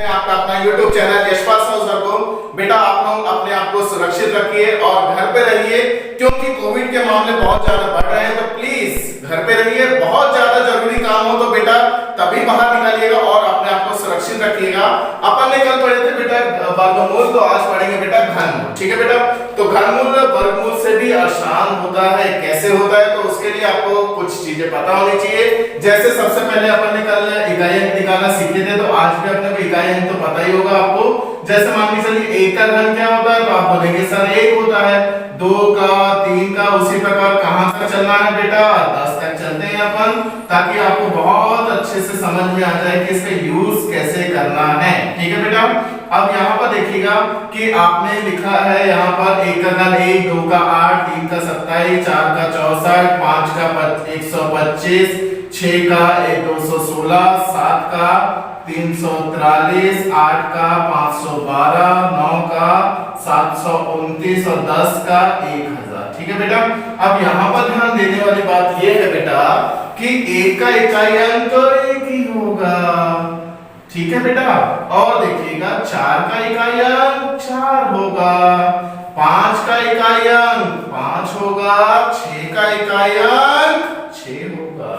आपका अपना YouTube channel Yashpal Hauser को बेटा आप लोग अपने आप को सुरक्षित रखिए और घर पे रहिए, क्योंकि कोविड के मामले बहुत ज्यादा बढ़ रहे हैं। तो प्लीज घर पे रहिए, बहुत ज्यादा जरूरी काम हो तो बेटा तभी बाहर निकलिएगा और अपने आप को सुरक्षित रखिएगा। अपन ने कल पढ़े थे बेटा वर्गमूल, तो आज पढ़ेंगे बेटा घनमूल। ठीक है बेटा, तो घनमूल वर्गमूल से भी आसान होता है। कैसे होता है, तो उसके लिए आपको कुछ चीजें पता होनी चाहिए। जैसे सबसे पहले अपन ने कल इकाई अंक निकालना सीखे थे, तो आज भी अपने को इकाई अंक तो पता ही होगा आपको। जैसे मान के चलिए एक का घन क्या होता है, तो आप बोलेंगे सर एक होता है, दो का, तीन का, उसी प्रकार कहां तक चलना है बेटा 10 तक चलते हैं अपन, ताकि आपको बहुत अच्छे से समझ में आ जाए कि इसका यूज कैसे करना है। ठीक है बेटा, अब यहाँ पर देखिएगा कि आपने लिखा है यहाँ पर एक का घन 1, 2 का 8, 3 का 27, 4 का 64, 5 का 125, 6 का 216, 7 का 343, 8 का 512, 9 का 729 और 10 का 1000। ठीक है बेटा, अब यहाँ पर ध्यान देने वाली बात यह है बेटा कि एक का इकाई अंक तो एक ही होगा। ठीक है बेटा, और देखिएगा 4 का इकाई अंक 4 होगा, 5 का इकाई अंक 5 होगा, 6 का इकाई अंक 6 होगा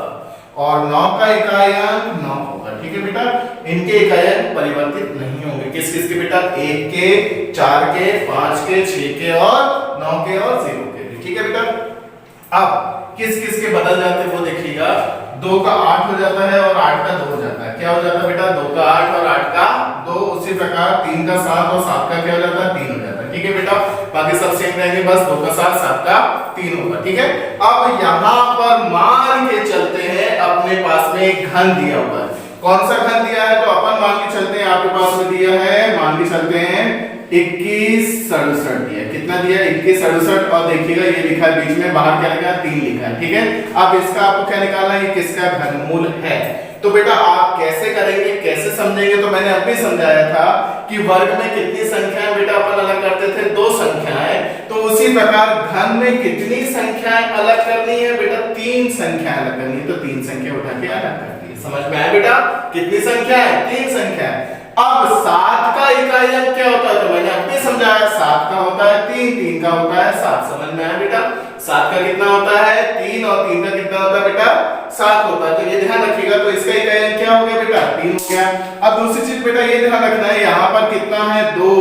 और 9 का इकाई अंक 9 होगा। ठीक है बेटा, इनके इकाई अंक परिवर्तित नहीं होंगे। किस किस के बेटा, 1 के, 4 के, 5 के, 6 के और 9 के और 0 के भी। ठीक है बेटा, अब किस किस के बदल जाते हैं वो देखिएगा। 2 का 8 हो जाता है और 8 का 2 हो जाता है। क्या हो जाता है बेटा, 2 का 8 और 8 का 2। उसी प्रकार 3 का 7 और 7 का क्या हो जाता है, 3 हो जाता है। ठीक है बेटा, बाकी सब सेम रहेंगे, बस 2 का 7, 7 का 3 होगा। ठीक है, अब यहाँ पर मान के चलते हैं अपने पास में एक घन दिया हुआ है। कौन सा घन दिया है, तो अपन मान के चलते हैं आपके पास में दिया है, मान के चलते हैं 21 67 दिया। कितना दिया, 21 67, और देखिएगा ये लिखा है बीच में, बाहर क्या लिखा है, 3 लिखा है। ठीक है, अब इसका आपको क्या निकालना है, ये किसका घनमूल है। तो बेटा आप कैसे करेंगे, कैसे समझेंगे, तो मैंने अभी समझाया था कि वर्ग में कितनी संख्याएं बेटा अपन अलग करते थे, 2 संख्याएं। तो उसी प्रकार घन में कितनी संख्याएं अलग करनी है बेटा, 3 संख्याएं अलग करनी है। तो 3 संख्या उठा के अलग कर दी। समझ में आया बेटा, कितनी संख्या है, 3 संख्या है। अब 7 का इकाई अंक क्या होता है, तो मैंने अभी समझाया 7 का होता है 3, 3 का होता है 7। समझ में आया बेटा, 7 का कितना होता है 3 और 3 का कितना होता है बेटा 7 होता है। तो ये ध्यान रखिएगा, तो इसका इकाई अंक क्या हो गया बेटा, 3 हो गया। अब दूसरी चीज बेटा ये ध्यान रखना है, यहाँ पर कितना है 2।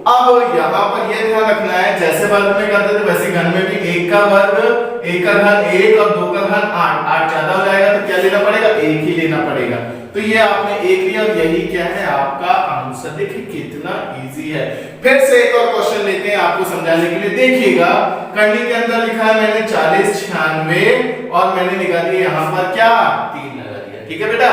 अब यहाँ पर ये ध्यान रखना है, जैसे वर्ग में करते थे वैसे घन में भी 1 का वर्ग, 1 का घन 1 और 2 का घन 8, 8 ज्यादा हो जाएगा तो क्या लेना पड़ेगा, 1 ही लेना पड़ेगा। तो ये आपने 1 लिया और यही क्या है आपका आंसर। देखिए कितना इजी है। फिर से एक और क्वेश्चन लेते हैं आपको समझाने के लिए। देखिएगा कंडी के अंदर लिखा है मैंने 40 96 और मैंने निकाल दिया यहाँ पर क्या 3 लगा दिया। ठीक है बेटा,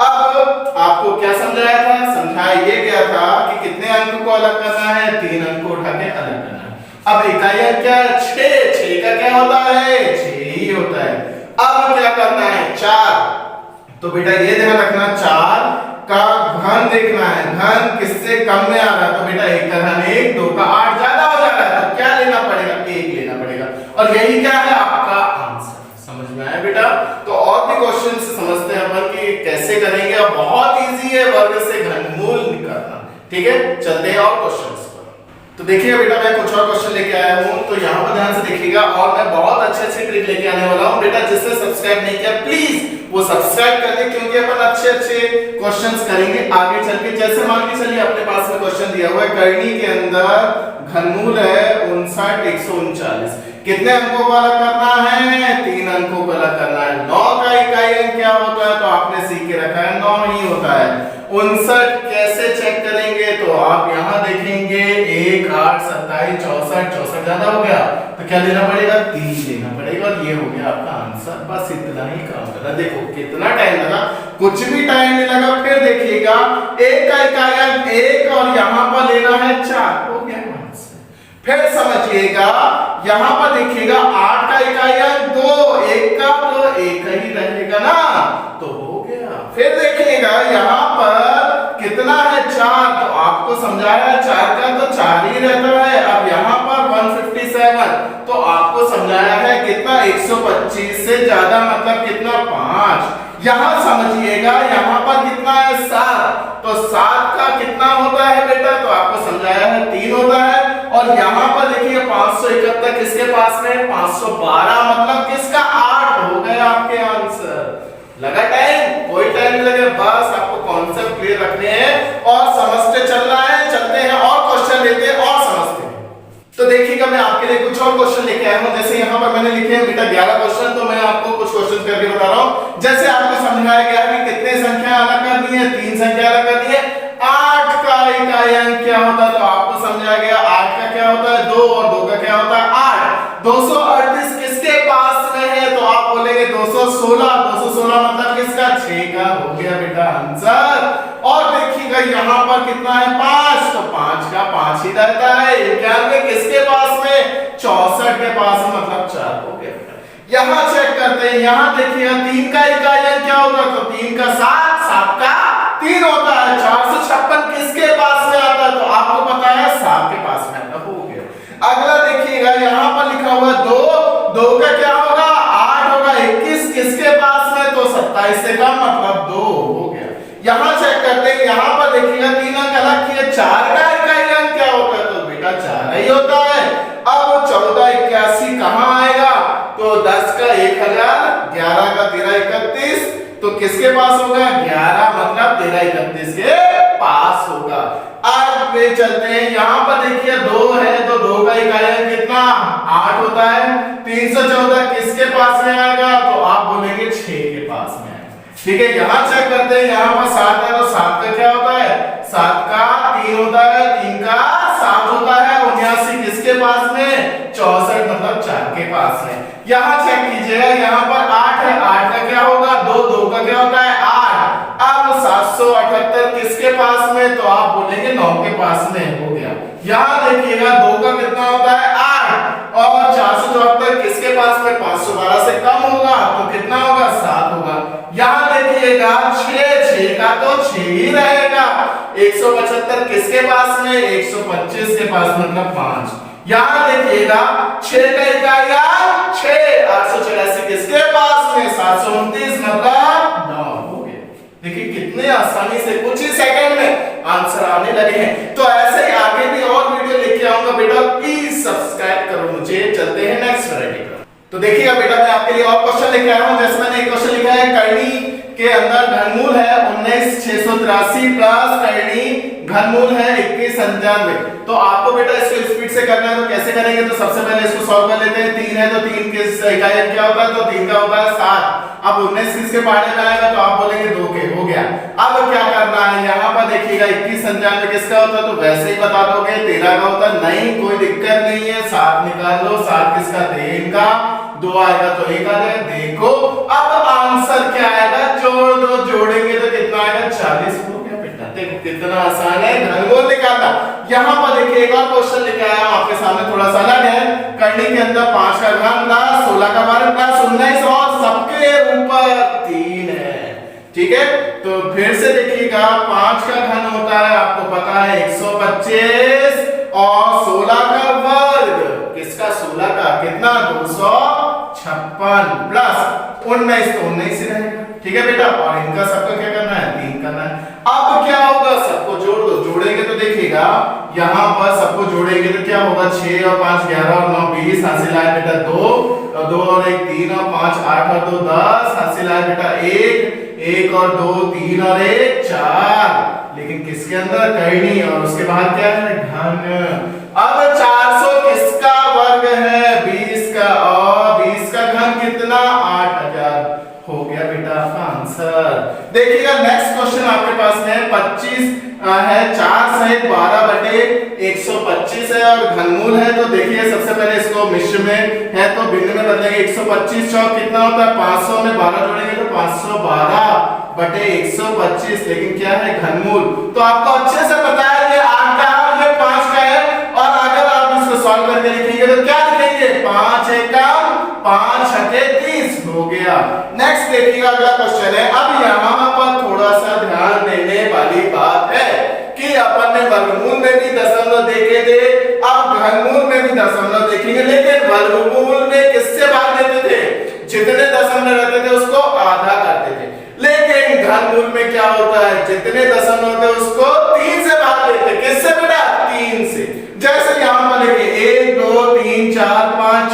अब आपको क्या समझाया था, समझाया ये गया था कि कितने अंक को अलग करना है, 3 अंक को उठा के अलग करना है। अब इकाई अंक क्या है 6, 6 का क्या होता है 6 ही होता है। अब क्या करना है 4, तो बेटा ये ध्यान रखना 4 का घन देखना है, घन किससे कम में आ रहा है, तो बेटा 1 का घन 1, 2 का 8 ज्यादा हो जा रहा है तो क्या लेना पड़ेगा, 1 लेना पड़ेगा। और यही क्या है आपका आंसर। समझ में आया बेटा, तो और भी क्वेश्चन से समझते हैं अपन कि कैसे करेंगे। अब बहुत इजी है वर्ग से घनमूल निकालना। ठीक है, चलते हैं और क्वेश्चंस पर। तो देखिए बेटा मैं कुछ और क्वेश्चन लेके आया हूं, तो यहाँ पर ध्यान से देखिएगा और मैं बहुत अच्छे ट्रिक लेके आने वाला हूं। बेटा जिसने सब्सक्राइब नहीं किया प्लीज वो सब्सक्राइब कर दे, क्योंकि अपन अच्छे क्वेश्चंस करेंगे आगे चल के। जैसे मान के चलिए अपने पास में क्वेश्चन दिया हुआ है, करनी के अंदर घनमूल है 59 139, कितने अंकों को अलग करना है, 3 अंकों को अलग करना है। 9 का इकाई अंक क्या होता है, तो आपने सीख के रखा है 9 ही होता है। 59 कैसे चेक करेंगे, तो आप यहाँ देखेंगे 1 8 27 64, 64 ज्यादा हो गया तो क्या लेना पड़ेगा, 3 लेना पड़ेगा और ये हो गया आपका आंसर। बस इतना ही काम करना। देखो कितना टाइम लगा, कुछ भी टाइम नहीं लगा। फिर देखिएगा 1 का इकाई अंक 1 और यहाँ पर लेना है 4, हो गया आंसर। फिर समझिएगा यहाँ पर देखिएगा 8 का इकाई अंक 2, 1 का तो 1 ही रहेगा ना, तो हो गया। फिर देखिएगा यहाँ पर कितना है 4, तो आपको समझाया 4 का तो 4 ही रहता है। अब यहाँ पर 157, तो आपको समझाया है कितना 125 से ज्यादा मतलब कितना 5। यहाँ समझिएगा, यहाँ पर कितना है 7, तो 7 का कितना होता है बेटा, तो आपको समझाया है 3 होता है। और यहाँ पर देखिए 571 किसके पास में, 512 मतलब किसका 8 हो गया आपके आंसर। लगा टाइम, कोई टाइम नहीं लगे, बस आपको कॉन्सेप्ट क्लियर रखने हैं और समझते चलना है। चलते हैं और क्वेश्चन लेते हैं और समझते हैं। तो देखिएगा मैं आपके लिए कुछ और क्वेश्चन लेके आया हूं। जैसे यहाँ पर मैंने लिखे हैं बेटा 11 क्वेश्चन, तो मैं आपको कुछ क्वेश्चन करके बता रहा हूं। जैसे आपको समझाया गया है कि कितने संख्या अलग करनी है, 3 संख्या अलग करनी है। 8 का इकाई अंक क्या होता है, तो आपको समझाया गया 8 का क्या होता है 2 और 2 का क्या होता है 8। 238 किसके पास में है, तो आप बोलेंगे 216। 216 मतलब किसका 6 का हो गया बेटा आंसर। और देखिएगा यहाँ पर कितना है 5, तो 5 का 5 ही रहता है। 91 किसके पास में, 64 के पास में मतलब 4 हो गया। यहाँ चेक करते हैं, यहाँ देखिएगा 3 का इकाई अंक क्या होता है, तो 3 का 7, 7 का 3 होता है। 456 किसके पास में आता है, तो आपको पता है 7 के पास में आता, हो गया। अगला देखिएगा यहाँ पर लिखा हुआ 2, 2 का क्या होगा 8 होगा। 21 किसके पास में, तो 27 से कम मतलब 2 हो गया। यहाँ चेक करते हैं, यहाँ पर देखिएगा 3 अंक अलग किए। 4 का इकाई अंक क्या होता है, तो बेटा 4 ही होता है। अब 1481 कहाँ आएगा, तो 10 का 1000, 11 का 1331, तो किसके पास होगा 11 मतलब 1331 के पास होगा। अब वे चलते हैं, यहाँ पर देखिए 2 है, तो 2 का इकाई अंक कितना 8 होता है। 314 किसके पास में आएगा, तो आप बोलेंगे 6 के पास में। ठीक है, यहाँ चेक करते हैं, यहाँ पर 7 है, तो 7 का क्या होता है 7 का 3 होता है। 3 का 7 होता है। 79 किसके पास में, 64 मतलब 4 के पास में। यहाँ चेक कीजिएगा, यहाँ पर 8 है, 8 का क्या होगा 2, 2 का क्या होता है 8। अब 778 किसके पास में, तो आप बोलेंगे 9 के पास में हो गया। यहाँ देखिएगा 2 का कितना होता है 8 और 474 किसके पास में 512 से कम होगा, तो कितना होगा 7 होगा। यहाँ देखिएगा 6 का तो 6 ही रहेगा। 175 किसके पास में, 125 के पास मतलब 5। यहाँ देखिएगा 6 का इकाई 6, 884 किसके पास में 729 मतलब 9 हो गया। देखिए कितने आसानी से कुछ ही सेकंड में आंसर आने लगे हैं। तो ऐसे ही आगे भी और वीडियो लेके आऊंगा बेटा, प्लीज सब्सक्राइब करो मुझे। चलते हैं नेक्स्ट वैरायटी पर। तो देखिएगा बेटा मैं आपके लिए और क्वेश्चन लेके आया हूं। जैसे मैंने एक क्वेश्चन लिखा है, करनी के अंदर घनमूल है 19683 प्लस करनी घनमूल है 2195। तो आपको बेटा इसको स्पीड से करना है, तो कैसे करेंगे, तो सबसे पहले इसको सॉल्व कर लेते हैं। 3 है, तो 3 के इकाई अंक क्या होता है, तो 3 का होता है 7। अब 19 किसके पहाड़े में आएगा, तो आप बोलेंगे 2 के, हो गया। अब क्या करना है, यहाँ पर देखिएगा 2195 किसका होता है, तो वैसे ही बता दोगे 13 का होता है। नहीं कोई दिक्कत नहीं है, 7 निकाल लो। 7 किसका 3 का, 2 आएगा तो 1 आ जाएगा। देखो अब आंसर क्या आएगा, जोड़ दो, जोड़ेंगे तो कितना आएगा 40 हो गया बेटा। देखो कितना आसान है घनमूल निकालना। यहाँ पर देखिए एक और क्वेश्चन लेके आया हूं आपके सामने, थोड़ा सा अलग है। करनी के अंदर 5 का घन प्लस 16 का वर्ग प्लस 19 और सबके ऊपर 3 है। ठीक है, तो फिर से देखिएगा 5 का घन होता है आपको पता है 125 और 16 का वर्ग किसका 16 का कितना 256 प्लस 19 तो 19 ही रहेगा। ठीक है बेटा, और इनका सबका क्या करना है 3 करना है। अब क्या होगा, सबको जोड़ दो। जोड़ेंगे तो देखिएगा यहाँ पर सबको जोड़ेंगे तो क्या होगा 6 और 5 11 और 9 20 हासिल आए बेटा 2 और 2 और 1 3 और 5 8 और 2 10 हासिल आए बेटा 1 और 2 3 और 1 4। लेकिन किसके अंदर करनी और उसके बाद क्या है घन। अब 400 किसका वर्ग है 20 का, और 20 का घन कितना 8000 हो गया बेटा आपका आंसर। देखिएगा नेक्स्ट क्वेश्चन आपके पास है 25 है 4 सहित 12 बटे 125 है और घनमूल है। तो देखिए सबसे पहले इसको मिश्र में है तो भिन्न में बदलेंगे। 125 चौक कितना होता है 500 में 12 जोड़ेंगे तो 512 बटे 125। लेकिन क्या है घनमूल, तो आपको अच्छे से पता है ये 8 का है ये 5 का है। और अगर आप इसको सॉल्व करके लिखेंगे तो क्या लिखेंगे 5 एकम 5 छके 30 हो गया। नेक्स्ट देखिएगा अगला क्वेश्चन है। अब यहाँ पर थोड़ा सा ध्यान देने वाली बात है कि अपन ने वर्गमूल में भी दशमलव देखे थे, अब घनमूल में भी दशमलव देखेंगे। लेकिन वर्गमूल में किससे भाग देते थे, जितने दशमलव रहते थे उसको आधा करते थे। होता है, जितने दशमलव होते हैं उसको 3 से भाग देते हैं। किससे बेटा? 3 से। जैसे यहाँ पर देखिए 1 2 3 4 5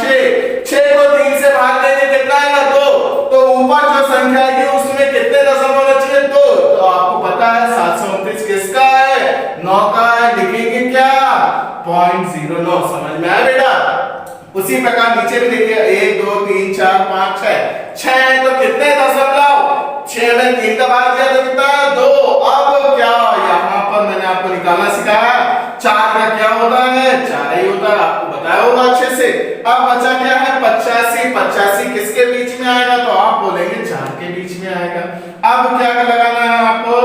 6 को 3 से भाग देंगे कितना आएगा? 2। तो ऊपर जो संख्या है उसमें कितने दशमलव होने चाहिए? 2। तो आपको पता है 729 किसका है? 9 का है। लिखेंगे क्या? 0.09। समझ में आया बेटा? उसी प्रकार नीचे भी देखिए 1 2 3 4 5 6 है तो कितने दशमलव? 6 में 3 का भाग दिया तो कितना है? 2। अब क्या यहाँ पर मैंने आपको निकालना सिखाया, 4 का क्या होता है? 4 ही होता है, आपको बताया होगा अच्छे से। अब बचा क्या है? 85। 85 किसके बीच में आएगा? तो आप बोलेंगे 4 के बीच में आएगा। अब क्या लगाना है आपको?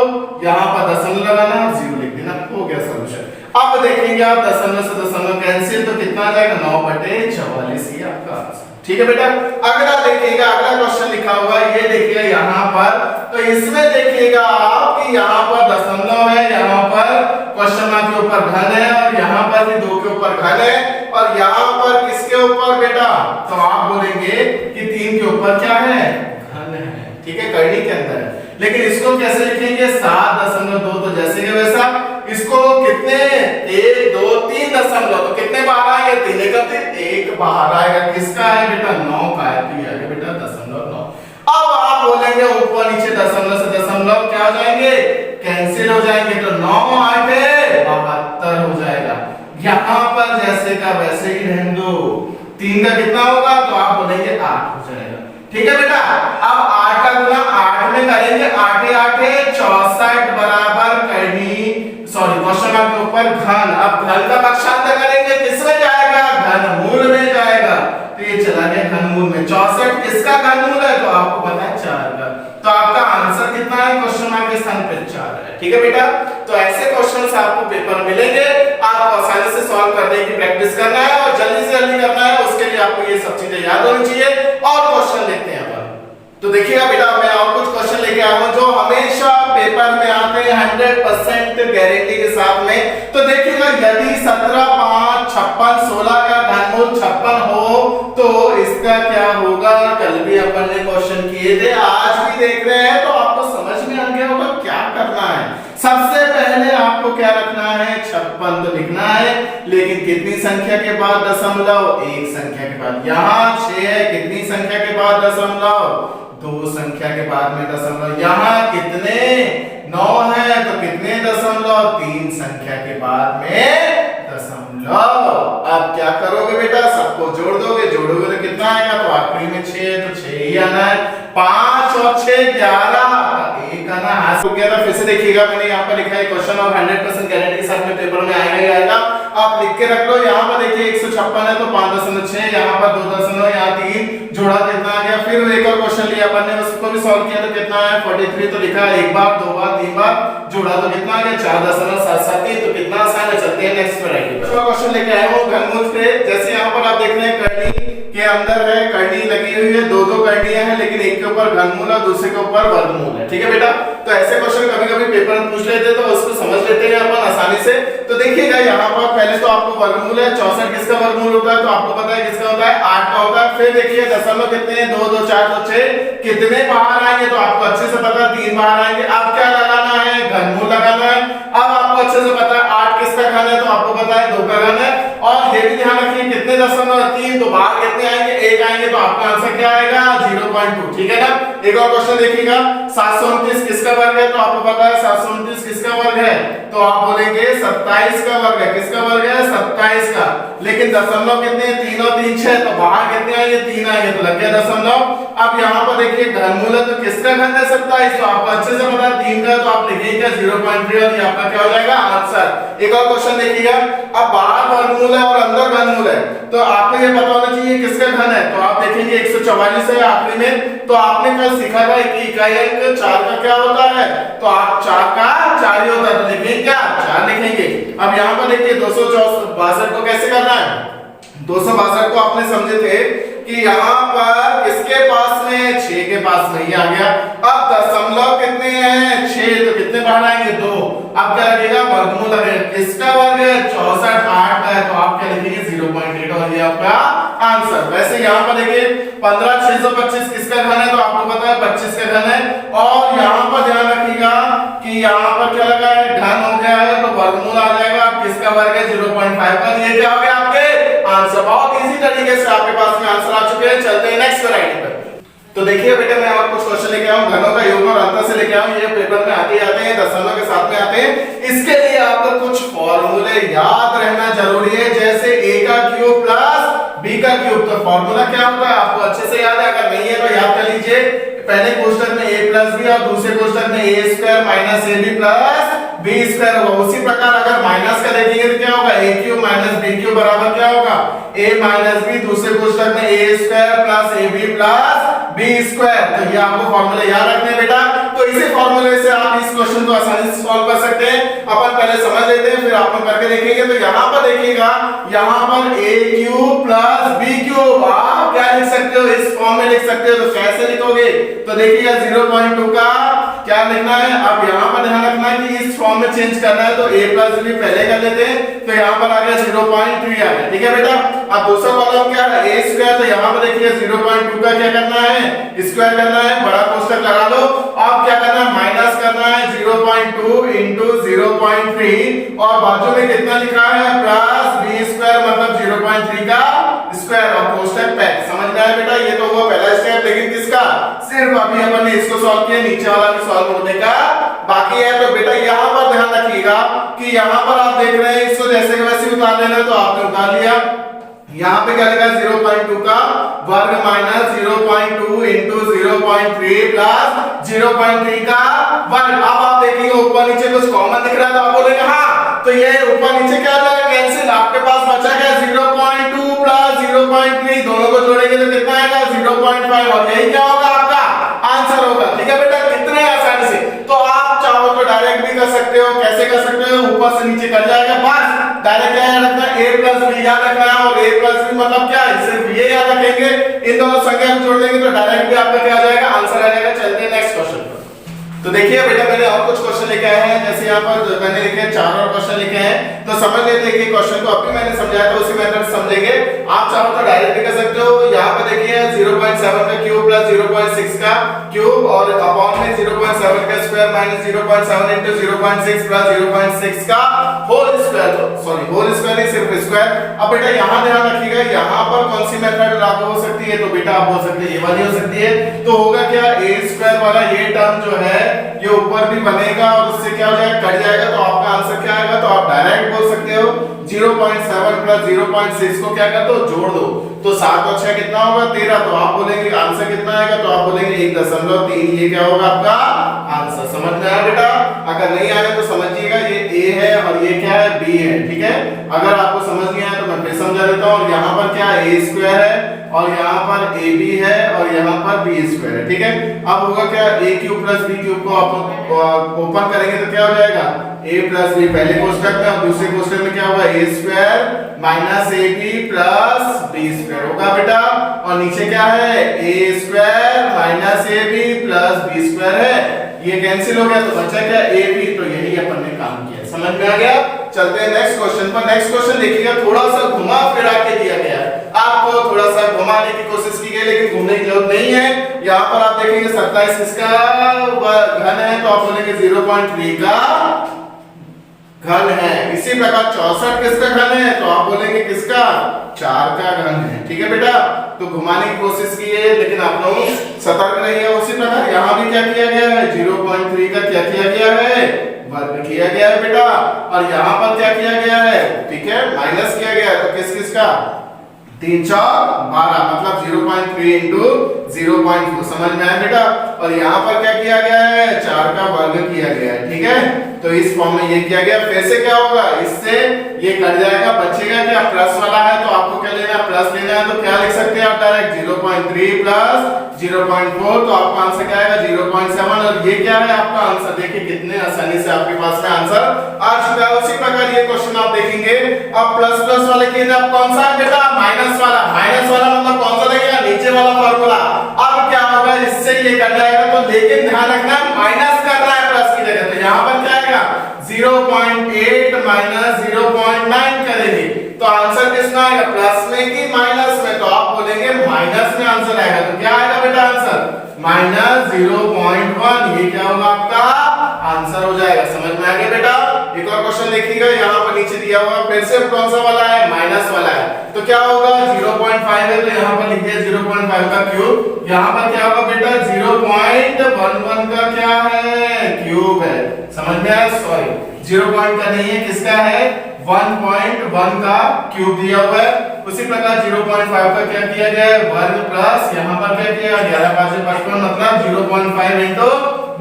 यहाँ पर दशमलव लगाना है, 0 लिख देना, हो गया सॉल्यूशन। अब देखेंगे आप दशमलव से दशमलव कैंसिल तो कितना आ जाएगा? 9/44 ही आपका आंसर। ठीक है बेटा? अगला देखिएगा, अगला क्वेश्चन लिखा हुआ है, ये देखिए यहाँ पर। तो इसमें देखिएगा आप कि यहाँ पर दशमलव है, यहाँ पर क्वेश्चन मार्क के ऊपर घन है और यहाँ पर भी 2 के ऊपर घन है और यहाँ पर किसके ऊपर बेटा? तो आप बोलेंगे कि 3 के ऊपर क्या है? घन है। ठीक है, करनी के अंदर है। लेकिन इसको कैसे लिखेंगे? 7.2 तो जैसे के वैसा। इसको कितने? 1 2 3 दशमलव तो कितने बाहर आएंगे? 3 का 3 1 बाहर आएगा। किसका है बेटा? 9 का है। तो ये आएगा बेटा 0.9। अब आप बोलेंगे ऊपर नीचे दशमलव से दशमलव क्या हो जाएंगे? कैंसिल हो जाएंगे। तो 9 8 72 हो जाएगा। यहाँ पर जैसे का वैसे ही रहने दो। 3 का कितना होगा? तो आप बोलेंगे 8 हो जाएगा। ठीक है बेटा? अब 8 का गुना 8 में करेंगे, 8 8 64 बराबर करनी, सॉरी क्वेश्चन मार्क के ऊपर घन। अब घन का पक्षांतर करेंगे, किसमें जाएगा? घनमूल में जाएगा। तो ये चला गया घनमूल में। 64 किसका घनमूल है? तो आपको पता है 4 का। तो आपका आंसर कितना है? क्वेश्चन मार्क के स्थान पे 4 है। ठीक है बेटा? तो ऐसे क्वेश्चंस आपको पेपर मिलेंगे, आपको आसानी से सॉल्व करने की प्रैक्टिस करना है और जल्दी से जल्दी करना है। उसके लिए आपको ये सब चीजें याद होनी चाहिए। और क्वेश्चन देखते हैं अपन। तो देखिएगा बेटा, मैं और कुछ क्वेश्चन लेके आया हूं जो हमेशा पेपर में आते हैं 100% गारंटी के साथ में। तो देखिएगा, यदि 17 5 56 16 का घनमूल 56 हो तो इसका क्या होगा? कल भी अपन ने क्वेश्चन किए थे, आज भी देख रहे हैं, तो आपको समझ में आ गया होगा क्या करना है। सबसे पहले आपको क्या रखना है? 56 तो लिखना है, लेकिन कितनी संख्या के बाद दशमलव? एक संख्या के बाद। यहाँ 6 है, कितनी संख्या के बाद दशमलव? 2 संख्या के बाद में दशमलव। यहाँ कितने? 9 है, तो कितने दशमलव? 3 संख्या के बाद में दशमलव। अब क्या करोगे बेटा? सबको जोड़ दोगे, जोड़ोगे तो कितना आएगा? तो आखिरी में 6 है तो 6 ही आना है। 5 और 6 11, एक आना हाथ हो गया था। फिर से देखिएगा, मैंने यहाँ पर लिखा है क्वेश्चन और 100% गारंटी के साथ में पेपर में आएगा ही आएगा। आप लिख के रख लो। यहाँ पर देखिए 156 है तो 5.6, यहाँ पर 2 दशमलव, यहाँ 3 जोड़ा कितना आ गया? फिर एक और क्वेश्चन लिया अपन ने, उसको भी सॉल्व किया तो कितना है? 43 तो लिखा है, एक बार 2 बार 3 बार जोड़ा तो कितना आ गया? 4.77। तो कितना आसान है। चलते हैं नेक्स्ट वैरायटी पर। क्वेश्चन लेके आए हो घनमूल पे। जैसे यहाँ पर आप देख रहे हैं करनी के अंदर है, करनी लगी हुई है, 2 करनियां हैं, लेकिन एक के ऊपर घनमूल और दूसरे के ऊपर वर्गमूल है। ठीक है बेटा? तो ऐसे क्वेश्चन कभी-कभी पेपर में पूछ लेते तो उसको समझ लेते हैं अपन आसानी से। तो देखिएगा यहाँ पर पहले तो आपको वर्गमूल है, 64 किसका वर्गमूल होता है? तो आपको पता है किसका होता है? 8 का होता है। फिर देखिए दशमलव कितने हैं? 2 2 4 2 6, कितने बाहर आएंगे? तो आपको अच्छे से पता है 3 बाहर आएंगे। अब क्या लगाना है? घनमूल लगाना है। अब आपको अच्छे से पता है 8 किसका घन है? तो आपको पता है 2 का घन है। और ये भी ध्यान रखिए कितने दशमलव? 3, तो बाहर कितने आएंगे? 1 आएंगे। तो आपका आंसर क्या आएगा? 0.2। ठीक है ना? एक और क्वेश्चन देखिएगा, 729 किसका वर्ग है? तो आपको पता है 729 किसका वर्ग है? तो आप बोलेंगे 27 का वर्ग है। किसका वर्ग है? 27 का। लेकिन दशमलव कितने हैं? 3 और 3 6, तो बाहर कितने आएंगे? 3 आएंगे, तो लग गया दशमलव। अब यहाँ पर देखिए घनमूल है, तो किसका घन है? 27। तो आपको अच्छे से पता है 3 का, तो आप लिखेंगे 0.3 और ये आपका क्या हो जाएगा? आंसर। एक और क्वेश्चन देखिएगा, अब बाहर वर्गमूल है और अंदर घनमूल है, तो आपको ये पता होना चाहिए किसका घन है। तो आप देखेंगे 144 है आखिरी में। तो आपने कल सीखा था कि इकाई अंक 4 का क्या होता है? तो आप 4 का 4 ही होता है, तो लिखेंगे क्या? 4 लिखेंगे। अब यहाँ पर देखिए 262 को कैसे करना है? 262 को आपने समझे थे कि यहाँ पर किसके पास में? 6 के पास में ही आ गया। अब दशमलव कितने हैं? 6, तो कितने बाहर आएंगे? 2। अब क्या लगेगा? वर्गमूल लगेगा। किसका वर्ग है? 64 8 का है, तो आप क्या लिखेंगे? 0.8 और ये आपका आंसर। वैसे यहाँ पर देखिए 15 625 किसका घन है? तो आपको पता है 25 का घन है। और यहाँ पर ध्यान रखिएगा कि कि यहाँ पर क्या लगा है, घन हो गया है, तो वर्गमूल आ जाएगा। किसका वर्ग है, 0.5 का। ये क्या हो गया आपके आंसर। बहुत इजी तरीके से आपके पास में आंसर आ चुके हैं। चलते हैं नेक्स्ट वैरायटी पर। तो देखिए बेटा, मैं और कुछ क्वेश्चन लेके आऊं, घनों का योग और अंतर से लेके आऊं। ये पेपर में आते जाते हैं, दशमलव के साथ में आते हैं। इसके लिए आपको कुछ फॉर्मूले याद रहना जरूरी है, जैसे a का क्यूब प्लस b का क्यूब। तो फॉर्मूला क्या होता है आपको अच्छे से याद है, अगर नहीं है तो याद कर लीजिए। पहले कोष्ठक में a प्लस b और दूसरे कोष्ठक में a square minus ab plus b square होगा। उसी प्रकार अगर माइनस का देखेंगे तो क्या होगा, a cube minus b cube बराबर क्या होगा, a माइनस b। दूसरे कोष्ठक में a square plus ab plus b square. तो ये आपको फॉर्मूला याद रखने हैं बेटा। तो इसी फॉर्मूले से आप इस क्वेश्चन को आसानी से सॉल्व कर सकते हैं। अपन पहले समझ लेते हैं, फिर आप करके देखेंगे। तो यहाँ पर देखिएगा, यहाँ पर a cube plus b cube आप क्या लिख सकते हो, इस फॉर्म में लिख सकते हो। तो कैसे लिखोगे, तो देखिएगा 0.2 का क्या लिखना है। अब यहाँ पर ध्यान रखना है कि इस फॉर्म में चेंज करना है, तो a प्लस b पहले कर लेते हैं। तो यहाँ पर आ गया 0.3 आ गया, ठीक है बेटा। अब दूसरा कॉलम क्या है, a स्क्वायर। तो यहाँ पर देखिए 0.2 का क्या करना है, स्क्वायर करना है, बड़ा कोष्ठक लगा लो। अब क्या करना है, माइनस करना है 0.2 इंटू 0.3 और बाजू में कितना लिखा है, प्लस b स्क्वायर मतलब 0.3 का स्क्वायर और कोष्ठक पैक। समझ में आया बेटा। ये तो हुआ पहला स्टेप, लेकिन किसका, सिर्फ अभी अपन ने इसको सॉल्व किया, नीचे वाला भी सॉल्व होने का बाकी है। तो बेटा यहाँ पर ध्यान रखिएगा कि यहाँ पर आप देख रहे हैं, इसको जैसे कि वैसे उतार लेना, तो आपने उतार लिया। यहाँ पे क्या लिखा है, 0.2 का वर्ग माइनस 0.2 इंटू 0.3 प्लस 0.3 का वर्ग। अब आप देखिए ऊपर नीचे कुछ कॉमन दिख रहा है, तो आप बोलेंगे हाँ, तो ये ऊपर नीचे क्या जाएगा, कैंसिल। आपके पास बचा क्या, 0.2 प्लस 0.3, दोनों को जोड़ेंगे तो कितना आएगा, 0.5। और यही क्या होगा, आपका आंसर होगा। ठीक है बेटा, कितने आसानी से। तो आप चाहो तो डायरेक्ट भी कर सकते हो। कैसे कर सकते हो, ऊपर से नीचे कर जाएगा, बस डायरेक्ट क्या याद रखना है, a प्लस b याद रखना है। और a प्लस b मतलब क्या है, सिर्फ ये याद रखेंगे। इन दोनों संख्या को जोड़ देंगे तो डायरेक्ट भी आपका क्या आ जाएगा, आंसर आ जाएगा। चलते हैं नेक्स्ट क्वेश्चन पर। तो देखिए बेटा, मैंने और कुछ क्वेश्चन लेके आए हैं, जैसे यहाँ पर मैंने लिखे 4 और क्वेश्चन लिखे हैं। तो समझ लेते हैं कि क्वेश्चन को अभी मैंने समझाया था उसी मेथड से समझेंगे। आप चाहो तो डायरेक्ट भी कर सकते हो। यहाँ पे देखिए 0.7 का क्यूब प्लस 0.6 का क्यूब और अपॉन में 0.7 का स्क्वायर माइनस 0.7 इंटू 0.6 प्लस 0.6 का whole square. Sorry, whole square नहीं, सिर्फ स्क्वायर। अब बेटा यहाँ ध्यान रखिएगा, यहाँ पर कौन सी मेथड लागू हो सकती है, तो बेटा आप बोल सकते हैं ये वाली हो सकती है। तो होगा क्या, a स्क्वायर वाला ये टर्म जो है ये ऊपर भी बनेगा और उससे क्या हो जाएगा, कट जाएगा। तो आपका आंसर क्या आएगा, तो आप डायरेक्ट बोल सकते हो 0.7 प्लस 0.6 को क्या कर दो, जोड़ दो। तो 7 और 6 कितना होगा, 13। तो आप बोलेंगे आंसर कितना आएगा, तो आप बोलेंगे 1.3। ये क्या होगा आपका आंसर। समझ में आया बेटा। अगर नहीं आया तो समझिएगा ये a है और ये क्या है, b है। ठीक है, अगर आपको समझ नहीं आया तो मैं फिर समझा देता हूँ। यहाँ पर क्या है, a स्क्वायर है और यहाँ पर ab है और यहाँ पर b स्क्वायर है। ठीक है, अब होगा क्या, a cube plus b cube को आप ओपन करेंगे तो क्या हो जाएगा, a प्लस b पहले कोष्ठक में और दूसरे कोष्ठक में क्या होगा, a square minus ab plus b square होगा बेटा। और नीचे क्या है, a square minus ab plus b square है। ये कैंसिल हो गया तो बचा क्या, ab। तो यही अपन ने काम किया। समझ में आ गया। चलते हैं नेक्स्ट क्वेश्चन पर। नेक्स्ट क्वेश्चन देखिएगा, थोड़ा सा घुमा फिरा के दिया गया है, आपको थोड़ा सा घुमाने की कोशिश की गई, लेकिन घूमने की जरूरत नहीं है। यहाँ पर आप देखेंगे 27 किसका घन है, तो आप बोलेंगे 0.3 का घन है। इसी प्रकार 64 किसका घन है, तो आप बोलेंगे किसका, 4 का घन है। ठीक है बेटा, तो घुमाने की कोशिश की है, लेकिन आप लोग सतर्क रहिए। उसी प्रकार यहाँ भी क्या किया गया है, 0.3 का क्या किया गया है, वर्ग किया गया है बेटा। और यहाँ पर क्या किया गया है, ठीक है, माइनस किया गया है। तो किस किसका, 3 4 12 मतलब 0.3 इंटू 0.4। समझ में आया बेटा। और यहाँ पर क्या किया गया है, 4 का वर्ग किया गया है। ठीक है, तो इस फॉर्म में ये किया गया। फिर से क्या होगा, इससे ये कट जाएगा, बचेगा क्या, प्लस वाला है। तो आपको क्या लेना है, प्लस लेना है। तो क्या लिख सकते हैं आप डायरेक्ट 0.3 प्लस 0.4। तो आपका आंसर क्या आएगा, 0.7। और ये क्या है आपका आंसर। देखिए कितने आसानी से आपके पास में आंसर आ चुका है। उसी प्रकार ये क्वेश्चन आप देखेंगे, अब प्लस प्लस वाले के लिए कौन सा है बेटा, माइनस वाला। माइनस वाला मतलब कौन सा लगेगा, नीचे वाला फार्मूला। अब क्या होगा, इससे ये कट जाएगा। तो लेकिन ध्यान रखना माइनस करना है प्लस की जगह। तो यहाँ पर क्या आएगा, 0.8 माइनस 0.9 करेंगे तो आंसर किसका आएगा, प्लस में कि माइनस में। तो आप बोलेंगे माइनस में आंसर आएगा। तो क्या आएगा बेटा आंसर, माइनस 0.1। ये क्या होगा आपका आंसर हो जाएगा। समझ में आ गया बेटा? एक और क्वेश्चन देखिएगा, यहाँ पर नीचे दिया हुआ फिर से कौन सा वाला है, माइनस वाला है। तो क्या होगा, 0.5 है तो यहाँ पर लिखिए 0.5 का क्यूब। यहाँ पर क्या होगा बेटा, 0.11 का क्या है, क्यूब है। समझ में आया? सॉरी 0 पॉइंट का नहीं है, किसका है, 1.1 का क्यूब दिया हुआ है। उसी प्रकार 0.5 का क्या किया गया है, वर्ग प्लस यहाँ पर क्या किया, 11 5 55 मतलब 0.5 इंटू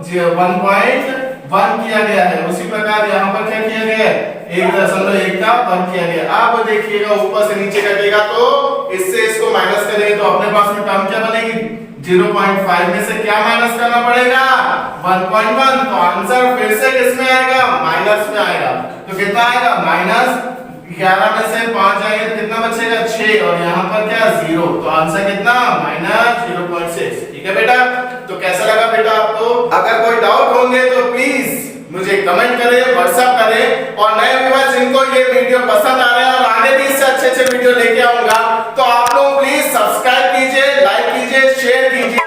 1.1 किया गया है। उसी प्रकार यहाँ पर क्या किया गया है, 1.1 का वर्ग किया गया। अब देखिएगा ऊपर से नीचे कटेगा तो इससे इसको माइनस करेंगे तो अपने पास में टर्म क्या बनेगी, 0.5 में से क्या माइनस करना पड़ेगा, 1.1। तो आंसर फिर से किसमें आएगा, माइनस में आएगा। तो कितना आएगा, माइनस 11 में से 5 आएगा तो कितना बचेगा, 6 और यहाँ पर क्या 0। तो आंसर कितना, -0.6। ठीक है बेटा? तो कैसा लगा बेटा आपको? अगर कोई डाउट होंगे तो प्लीज मुझे कमेंट करें, व्हाट्सएप करें। और नए व्यूअर्स जिनको ये वीडियो पसंद आ रहे हैं और आगे भी इससे अच्छे वीडियो लेके आऊंगा, तो आप लोग प्लीज सब्सक्राइब कीजिए, लाइक कीजिए, शेयर कीजिए।